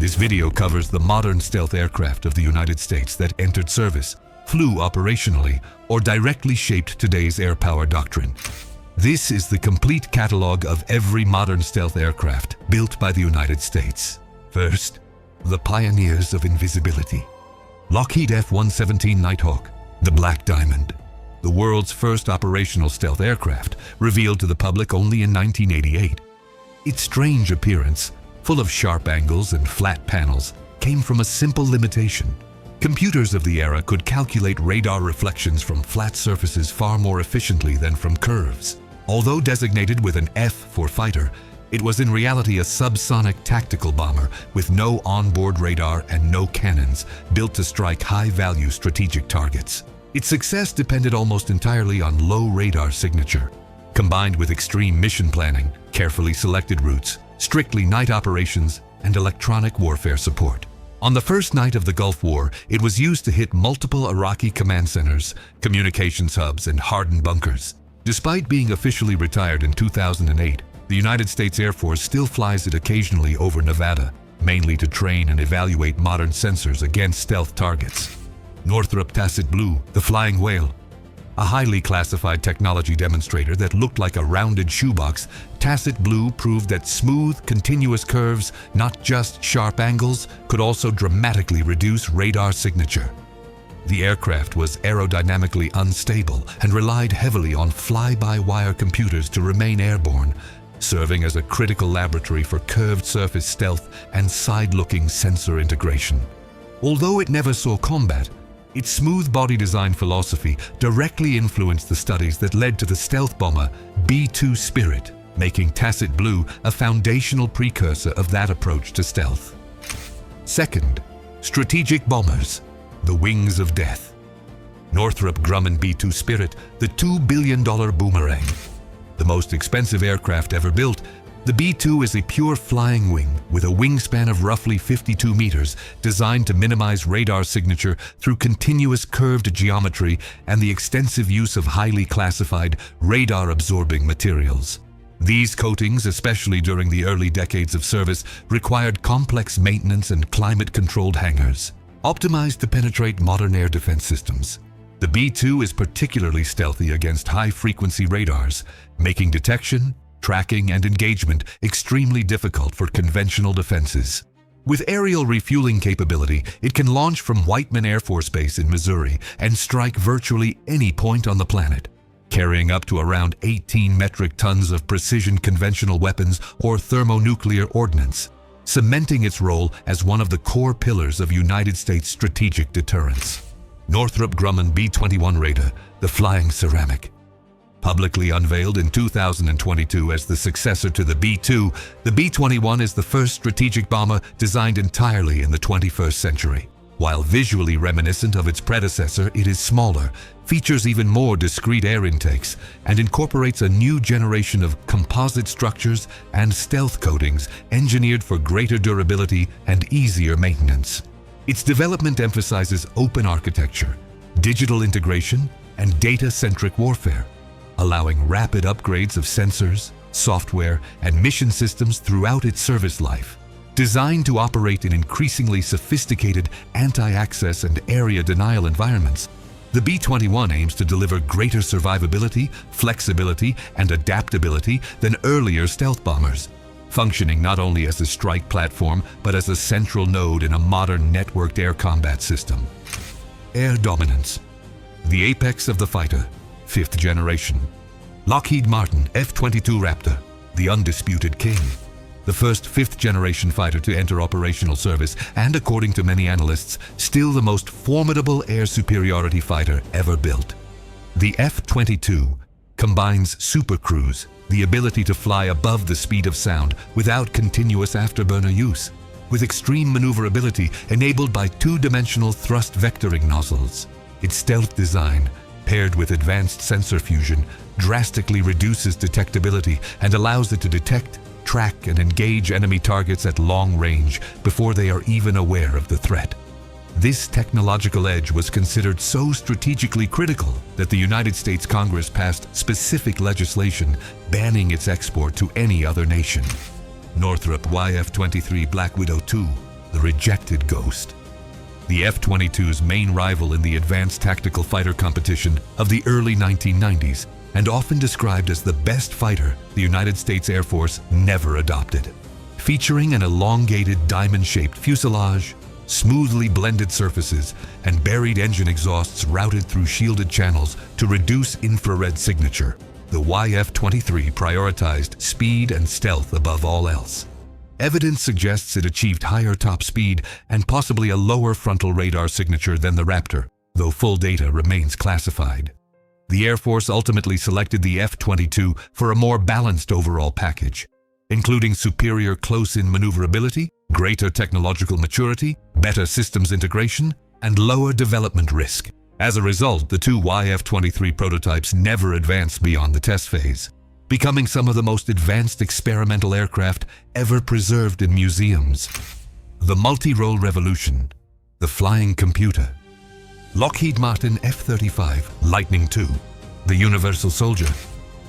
This video covers the modern stealth aircraft of the United States that entered service, flew operationally, or directly shaped today's air power doctrine. This is the complete catalog of every modern stealth aircraft built by the United States. First, the Pioneers of Invisibility. Lockheed F-117 Nighthawk, the Black Diamond. The world's first operational stealth aircraft, revealed to the public only in 1988. Its strange appearance, full of sharp angles and flat panels, came from a simple limitation. Computers of the era could calculate radar reflections from flat surfaces far more efficiently than from curves. Although designated with an F for fighter, it was in reality a subsonic tactical bomber with no onboard radar and no cannons, built to strike high-value strategic targets. Its success depended almost entirely on low radar signature, combined with extreme mission planning, carefully selected routes, strictly night operations, and electronic warfare support. On the first night of the Gulf War, it was used to hit multiple Iraqi command centers, communications hubs, and hardened bunkers. Despite being officially retired in 2008, the United States Air Force still flies it occasionally over Nevada, mainly to train and evaluate modern sensors against stealth targets. Northrop Tacit Blue, the Flying Whale. A highly classified technology demonstrator that looked like a rounded shoebox, Tacit Blue proved that smooth, continuous curves, not just sharp angles, could also dramatically reduce radar signature. The aircraft was aerodynamically unstable and relied heavily on fly-by-wire computers to remain airborne, serving as a critical laboratory for curved surface stealth and side-looking sensor integration. Although it never saw combat, its smooth body design philosophy directly influenced the studies that led to the stealth bomber B-2 Spirit, making Tacit Blue a foundational precursor of that approach to stealth. Second, strategic bombers, the Wings of Death. Northrop Grumman B-2 Spirit, the $2 billion boomerang. The most expensive aircraft ever built, the B-2 is a pure flying wing with a wingspan of roughly 52 meters, designed to minimize radar signature through continuous curved geometry and the extensive use of highly classified, radar-absorbing materials. These coatings, especially during the early decades of service, required complex maintenance and climate-controlled hangars, optimized to penetrate modern air defense systems. The B-2 is particularly stealthy against high-frequency radars, making detection, tracking, and engagement extremely difficult for conventional defenses. With aerial refueling capability, it can launch from Whiteman Air Force Base in Missouri and strike virtually any point on the planet, carrying up to around 18 metric tons of precision conventional weapons or thermonuclear ordnance, cementing its role as one of the core pillars of United States strategic deterrence. Northrop Grumman B-21 Raider, the Flying Ceramic. Publicly unveiled in 2022 as the successor to the B-2, the B-21 is the first strategic bomber designed entirely in the 21st century. While visually reminiscent of its predecessor, it is smaller, features even more discrete air intakes, and incorporates a new generation of composite structures and stealth coatings engineered for greater durability and easier maintenance. Its development emphasizes open architecture, digital integration, and data-centric warfare, allowing rapid upgrades of sensors, software, and mission systems throughout its service life. Designed to operate in increasingly sophisticated anti-access and area denial environments, the B-21 aims to deliver greater survivability, flexibility, and adaptability than earlier stealth bombers, functioning not only as a strike platform but as a central node in a modern networked air combat system. Air dominance, the apex of the fighter. 5th generation. Lockheed Martin F-22 Raptor, the undisputed king. The first 5th generation fighter to enter operational service and, according to many analysts, still the most formidable air superiority fighter ever built. The F-22 combines supercruise, the ability to fly above the speed of sound without continuous afterburner use, with extreme maneuverability enabled by two-dimensional thrust vectoring nozzles. Its stealth design, paired with advanced sensor fusion, drastically reduces detectability and allows it to detect, track, and engage enemy targets at long range before they are even aware of the threat. This technological edge was considered so strategically critical that the United States Congress passed specific legislation banning its export to any other nation. Northrop YF-23 Black Widow II, the rejected ghost. The F-22's main rival in the advanced tactical fighter competition of the early 1990s, and often described as the best fighter the United States Air Force never adopted. Featuring an elongated diamond-shaped fuselage, smoothly blended surfaces, and buried engine exhausts routed through shielded channels to reduce infrared signature, the YF-23 prioritized speed and stealth above all else. Evidence suggests it achieved higher top speed and possibly a lower frontal radar signature than the Raptor, though full data remains classified. The Air Force ultimately selected the F-22 for a more balanced overall package, including superior close-in maneuverability, greater technological maturity, better systems integration, and lower development risk. As a result, the two YF-23 prototypes never advanced beyond the test phase, becoming some of the most advanced experimental aircraft ever preserved in museums. The Multirole Revolution, the Flying Computer. Lockheed Martin F-35 Lightning II, the Universal Soldier.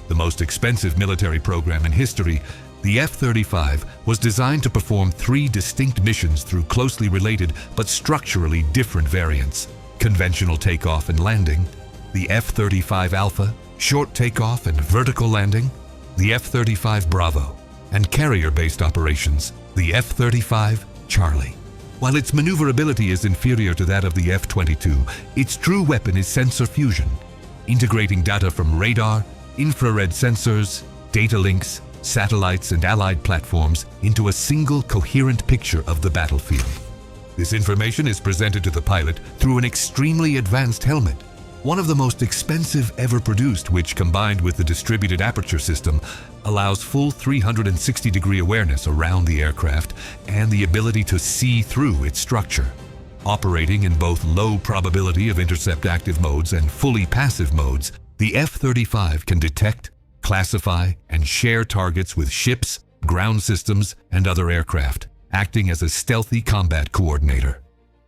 The most expensive military program in history, the F-35 was designed to perform 3 distinct missions through closely related but structurally different variants: conventional takeoff and landing, the F-35 Alpha, short takeoff and vertical landing, the F-35 Bravo, and carrier-based operations, the F-35 Charlie. While its maneuverability is inferior to that of the F-22, its true weapon is sensor fusion, integrating data from radar, infrared sensors, data links, satellites, and allied platforms into a single coherent picture of the battlefield. This information is presented to the pilot through an extremely advanced helmet, one of the most expensive ever produced, which, combined with the distributed aperture system, allows full 360-degree awareness around the aircraft and the ability to see through its structure. Operating in both low probability of intercept active modes and fully passive modes, the F-35 can detect, classify, and share targets with ships, ground systems, and other aircraft, acting as a stealthy combat coordinator.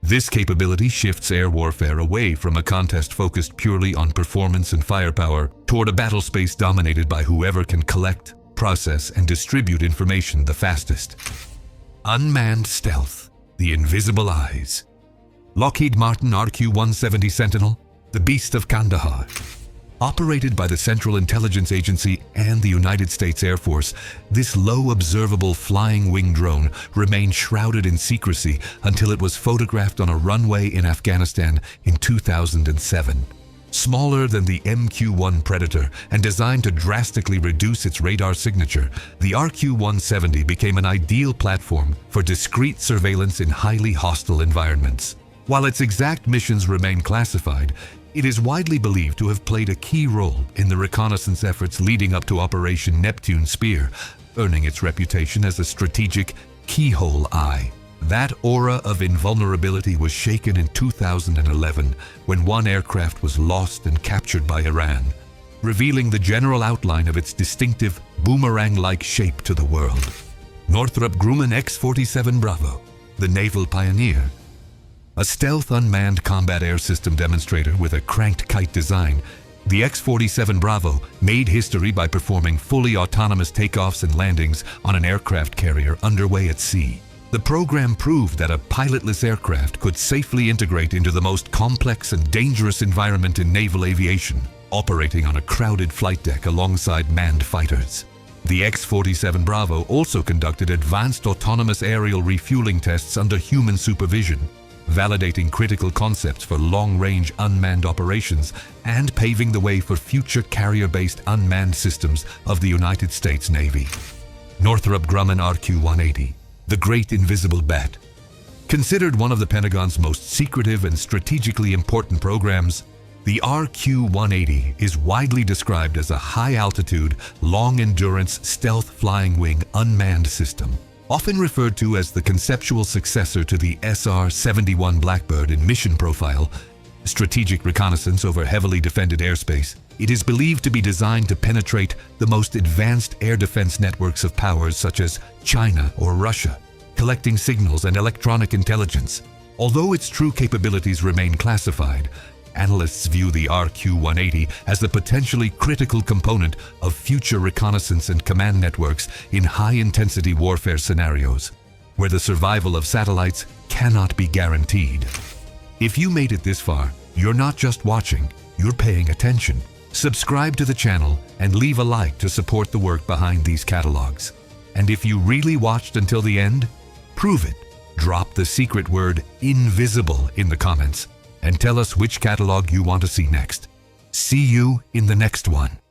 This capability shifts air warfare away from a contest focused purely on performance and firepower toward a battle space dominated by whoever can collect, process, and distribute information the fastest. Unmanned stealth, the invisible eyes. Lockheed Martin RQ-170 Sentinel, the Beast of Kandahar. Operated by the Central Intelligence Agency and the United States Air Force, this low observable flying wing drone remained shrouded in secrecy until it was photographed on a runway in Afghanistan in 2007. Smaller than the MQ-1 Predator and designed to drastically reduce its radar signature, the RQ-170 became an ideal platform for discreet surveillance in highly hostile environments. While its exact missions remain classified, it is widely believed to have played a key role in the reconnaissance efforts leading up to Operation Neptune Spear, earning its reputation as a strategic keyhole eye. That aura of invulnerability was shaken in 2011 when one aircraft was lost and captured by Iran, revealing the general outline of its distinctive boomerang-like shape to the world. Northrop Grumman X-47 Bravo, the naval pioneer. A stealth unmanned combat air system demonstrator with a cranked kite design, the X-47 Bravo made history by performing fully autonomous takeoffs and landings on an aircraft carrier underway at sea. The program proved that a pilotless aircraft could safely integrate into the most complex and dangerous environment in naval aviation, operating on a crowded flight deck alongside manned fighters. The X-47 Bravo also conducted advanced autonomous aerial refueling tests under human supervision, validating critical concepts for long-range unmanned operations and paving the way for future carrier-based unmanned systems of the United States Navy. Northrop Grumman RQ-180, the Great Invisible Bat. Considered one of the Pentagon's most secretive and strategically important programs, the RQ-180 is widely described as a high-altitude, long-endurance stealth flying wing unmanned system. Often referred to as the conceptual successor to the SR-71 Blackbird in mission profile, strategic reconnaissance over heavily defended airspace, it is believed to be designed to penetrate the most advanced air defense networks of powers such as China or Russia, collecting signals and electronic intelligence. Although its true capabilities remain classified, analysts view the RQ-180 as the potentially critical component of future reconnaissance and command networks in high-intensity warfare scenarios. where the survival of satellites cannot be guaranteed. If you made it this far, you're not just watching, you're paying attention. Subscribe to the channel and leave a like to support the work behind these catalogs. And if you really watched until the end, prove it. Drop the secret word invisible in the comments and tell us which catalog you want to see next. See you in the next one.